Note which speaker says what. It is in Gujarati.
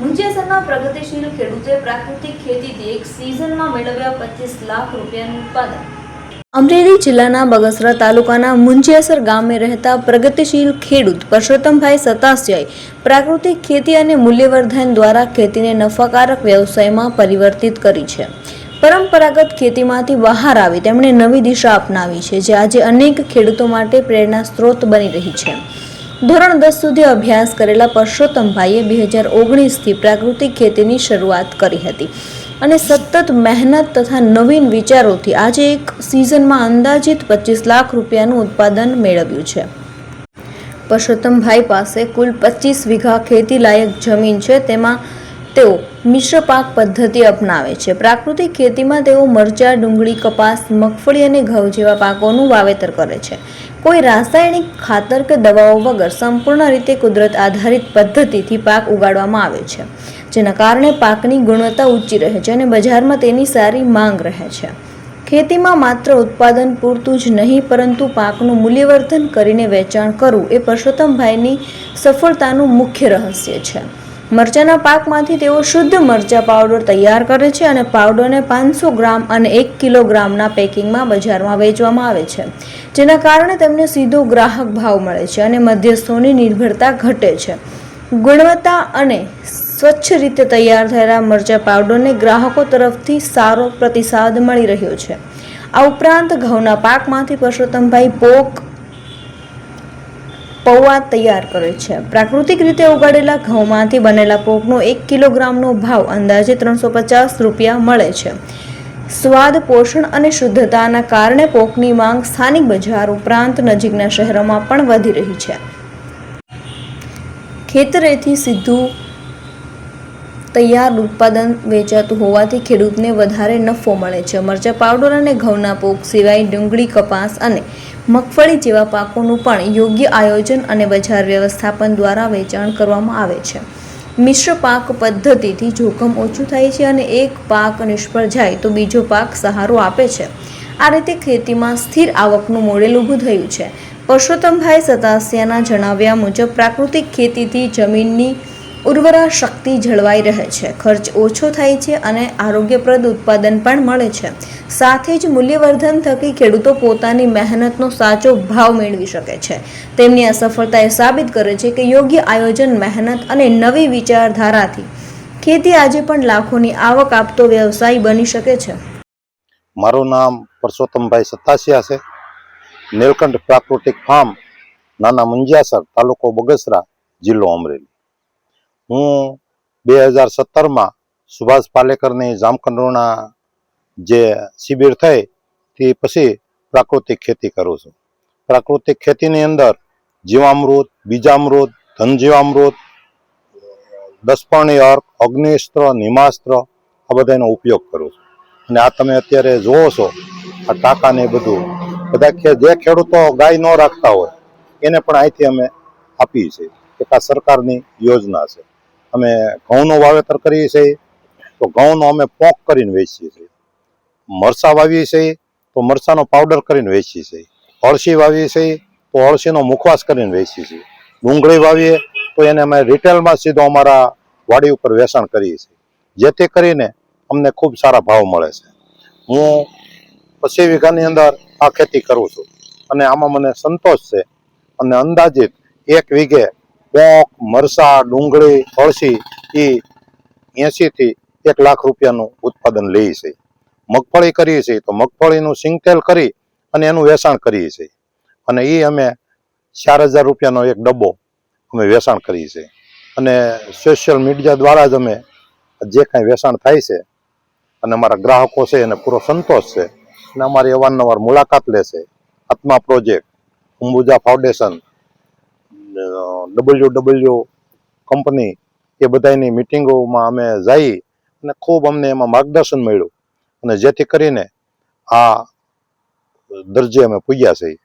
Speaker 1: મુંજેસરના પ્રગતિશીલ ખેડૂતે પ્રાકૃતિક ખેતીથી એક સિઝનમાં મેળવ્યા 25 લાખ રૂપિયાનું ઉત્પાદન। અમરેલી જિલ્લાના બગસરા તાલુકાના મુંજેસર ગામે રહેતા પ્રગતિશીલ ખેડૂત પરસોત્તમભાઈ સતાસિયાએ પ્રાકૃતિક ખેતી અને મૂલ્યવર્ધન દ્વારા ખેતીને નફાકારક વ્યવસાયમાં પરિવર્તિત કરી છે। પરંપરાગત ખેતીમાંથી બહાર આવી તેમણે નવી દિશા અપનાવી છે, જે આજે અનેક ખેડૂતો માટે પ્રેરણા સ્ત્રોત બની રહી છે। ધોરણ 10 સુધી અભ્યાસ કરેલા પરસોત્તમભાઈએ 2019થી પ્રાકૃતિક ખેતીની શરૂઆત કરી હતી અને સતત મહેનત તથા નવીન વિચારોથી આજે એક સિઝનમાં અંદાજિત 25 લાખ રૂપિયાનું ઉત્પાદન મેળવ્યું છે। પરસોત્તમભાઈ પાસે કુલ 25 વીઘા ખેતી લાયક જમીન છે, તેમાં તેઓ મિશ્ર પાક પદ્ધતિ અપનાવે છે। પ્રાકૃતિક ખેતીમાં તેઓ મરચા, ડુંગળી, કપાસ, મગફળી અને ઘઉં જેવા પાકોનું વાવેતર કરે છે। કોઈ રાસાયણિક ખાતર કે દવાઓ વગર સંપૂર્ણ રીતે કુદરત આધારિત પદ્ધતિથી પાક ઉગાડવામાં આવે છે, જેના કારણે પાકની ગુણવત્તા ઊંચી રહે છે અને બજારમાં તેની સારી માંગ રહે છે। ખેતીમાં માત્ર ઉત્પાદન પૂરતું જ નહીં, પરંતુ પાકનું મૂલ્યવર્ધન કરીને વેચાણ કરવું એ પરસોત્તમભાઈની સફળતાનું મુખ્ય રહસ્ય છે। મરચાના પાકમાંથી તેઓ શુદ્ધ મરચા પાવડર તૈયાર કરે છે અને પાવડરને 500 ગ્રામ અને 1 કિલોગ્રામના પેકિંગમાં બજારમાં વેચવામાં આવે છે, જેના કારણે તેમને સીધો ગ્રાહક ભાવ મળે છે અને મધ્યસ્થોની નિર્ભરતા ઘટે છે। ગુણવત્તા અને સ્વચ્છ રીતે તૈયાર થયેલા મરચા પાવડરને ગ્રાહકો તરફથી સારો પ્રતિસાદ મળી રહ્યો છે। આ ઉપરાંત ઘઉંના પાકમાંથી પરસોત્તમભાઈ પૌવા તૈયાર કરે છે। પ્રાકૃતિક રીતે ઉગાડેલા ઘઉંમાંથી બનેલા પોકનો 1 કિલોગ્રામનો ભાવ અંદાજે 350 રૂપિયા મળે છે। સ્વાદ, પોષણ અને શુદ્ધતાના કારણે પોકની માંગ સ્થાનિક બજાર ઉપરાંત નજીકના શહેરોમાં પણ વધી રહી છે। ખેતરેથી સીધું તૈયાર ઉત્પાદન વેચાતું હોવાથી ખેડૂતને વધારે નફો મળે છે। મરચા પાવડર અને ઘઉંના પોક સિવાય ડુંગળી, કપાસ અને મગફળી જેવા પાકોનું પણ યોગ્ય આયોજન અને બજાર વ્યવસ્થાપન દ્વારા વેચાણ કરવામાં આવે છે। મિશ્ર પાક પદ્ધતિથી જોખમ ઓછું થાય છે અને એક પાક નિષ્ફળ જાય તો બીજો પાક સહારો આપે છે। આ રીતે ખેતીમાં સ્થિર આવકનું મોડેલ ઊભું થયું છે। પરસોત્તમભાઈ સતાસિયાના જણાવ્યા મુજબ પ્રાકૃતિક ખેતીથી જમીનની ઉર્વરા શક્તિ જળવાઈ રહે છે, ખર્ચ ઓછો થાય છે અને આરોગ્યપ્રદ ઉત્પાદન પણ મળે છે। સાથે જ મૂલ્યવર્ધન થકી ખેડૂતો પોતાની મહેનતનો સાચો ભાવ મેળવી શકે છે। તેમની આ સફળતા એ સાબિત કરે છે કે યોગ્ય આયોજન, મહેનત અને નવી વિચારધારાથી ખેતી આજે પણ લાખોની આવક આપતો વ્યવસાય બની શકે છે।
Speaker 2: મારું નામ પરસોત્તમભાઈ સતાસિયા છે। નીલકંઠ પ્રાકૃતિક ફાર્મ, નાના મુંજિયાસર, તાલુકો બગસરા, જિલ્લો અમરેલી। હું 2017માં સુભાષ પાલેકરની જામકંડોરણા જે શિબિર થઈ તે પછી પ્રાકૃતિક ખેતી કરું છું। પ્રાકૃતિક ખેતીની અંદર જીવામૃત, બીજામૃત, ધનજીવામૃત, દસપર્ણી અર્ક, અગ્નિસ્ત્ર, નિમાસ્ત્ર આ બધાનો ઉપયોગ કરું છું। અને આ તમે અત્યારે જોવો છો આ ટાંકા ને બધું, બધા જે ખેડૂતો ગાય ન રાખતા હોય એને પણ અહીંથી અમે આપીએ છીએ। એક આ સરકારની યોજના છે। અમે ઘઉંનું વાવેતર કરીએ છીએ તો ઘઉંનો અમે પોંક કરીને વેચીએ છીએ। મરચાં વાવીએ છીએ તો મરચાંનો પાવડર કરીને વેચીએ છીએ। અળસી વાવીએ છીએ તો અળસીનો મુખવાસ કરીને વેચીએ છીએ। ડુંગળી વાવીએ તો એને અમે રિટેલમાં સીધો અમારા વાડી ઉપર વેચાણ કરીએ છીએ, જેથી કરીને અમને ખૂબ સારા ભાવ મળે છે। હું 25 વીઘાની અંદર આ ખેતી કરું છું અને આમાં મને સંતોષ છે। અને અંદાજિત 1 વીઘે પોંક, મરચાં, ડુંગળી, અળસી એ 80 થી 1 લાખ રૂપિયાનું ઉત્પાદન લઈએ છીએ। મગફળી કરીએ છીએ તો મગફળીનું સિંગતેલ કરી અને એનું વેચાણ કરીએ છીએ અને એ અમે 4000 રૂપિયાનો એક ડબ્બો અમે વેચાણ કરીએ છીએ। અને સોશિયલ મીડિયા દ્વારા જ અમે જે કાંઈ વેચાણ થાય છે અને અમારા ગ્રાહકો છે એને પૂરો સંતોષ છે અને અમારી અવારનવાર મુલાકાત લેશે। Atma project, Ambuja foundation, WW company એ બધાની મિટિંગોમાં અમે જઈ અને ખૂબ અમને એમાં માર્ગદર્શન મળ્યું અને જેથી કરીને આ દરજ્જે અમે પૂગ્યા છીએ।